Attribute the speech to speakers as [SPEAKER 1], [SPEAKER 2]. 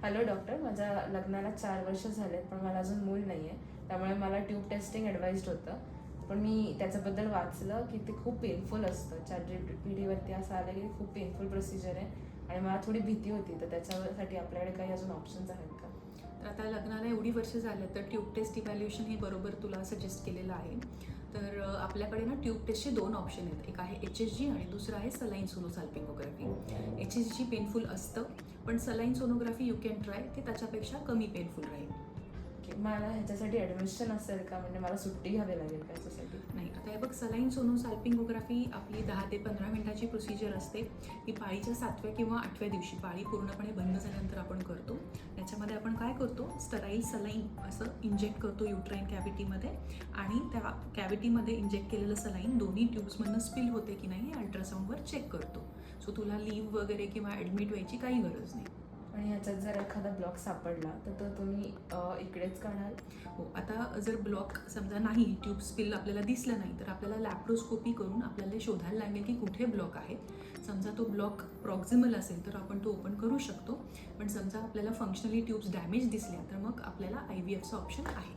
[SPEAKER 1] Hello doctor, माझ्या लग्नाला 4 वर्ष झालेत पण मला अजून मूल नाही आहे. त्यामुळे मला ट्यूब टेस्टिंग ॲडवाइज्ड होतं. पण मी त्याच्याबद्दल वाचलं की ते खूप पेनफुल असतं. ChatGPTवरती असं आलं की खूप पेनफुल प्रोसिजर आहे आणि मला थोडी भीती होती. तर त्याच्यासाठी आपल्याकडे काही अजून ऑप्शन्स आहेत का?
[SPEAKER 2] तर आता लग्नाला एवढी वर्ष झाले तर ट्यूब टेस्ट इव्हॅल्युएशन हे बरोबर तुला सजेस्ट केलेलं आहे. तर आपल्याकडे ना ट्यूब टेस्टचे 2 ऑप्शन आहेत. एक आहे HSG आणि दुसरं आहे सलाईन सोनोसाल्पिंगोग्राफी. HSG पेनफुल असतं, पण saline sonography you can try, ते त्याच्यापेक्षा कमी पेनफुल राहील.
[SPEAKER 1] की मला ह्याच्यासाठी ॲडमिशन असेल का? म्हणजे मला सुट्टी घ्यावी लागेल का याच्यासाठी?
[SPEAKER 2] नाही, आता हे बघ, सलाईन सोनोसाल्पिंगोग्राफी आपली 10 ते 15 मिनिटाची प्रोसिजर असते. ही पाळीच्या 7व्या किंवा 8व्या दिवशी, पाळी पूर्णपणे बंद झाल्यानंतर आपण करतो. याच्यामध्ये आपण काय करतो, स्टराईल सलाईन असं इंजेक्ट करतो युट्राईन कॅव्हिटीमध्ये, आणि त्या कॅव्हिटीमध्ये इंजेक्ट केलेलं सलाईन दोन्ही ट्यूब्समधनं स्पिल होते की नाही हे अल्ट्रासाऊंडवर चेक करतो. सो तुला लीव्ह वगैरे किंवा ॲडमिट व्हायची काही गरज नाही.
[SPEAKER 1] आणि ह्याच्यात जर एखादा ब्लॉक सापडला तर तो तुम्ही इकडेच काढाल?
[SPEAKER 2] हो, आता जर ब्लॉक समजा नाही, ट्यूब स्पिल आपल्याला दिसलं नाही, तर आपल्याला लॅप्रोस्कोपी करून आपल्याला शोधायला लागेल की कुठे ब्लॉक आहे. समजा तो ब्लॉक प्रॉक्झिमल असेल तर आपण तो ओपन करू शकतो, पण समजा आपल्याला फंक्शनली ट्यूब्स डॅमेज दिसल्या तर मग आपल्याला IVFचं ऑप्शन आहे.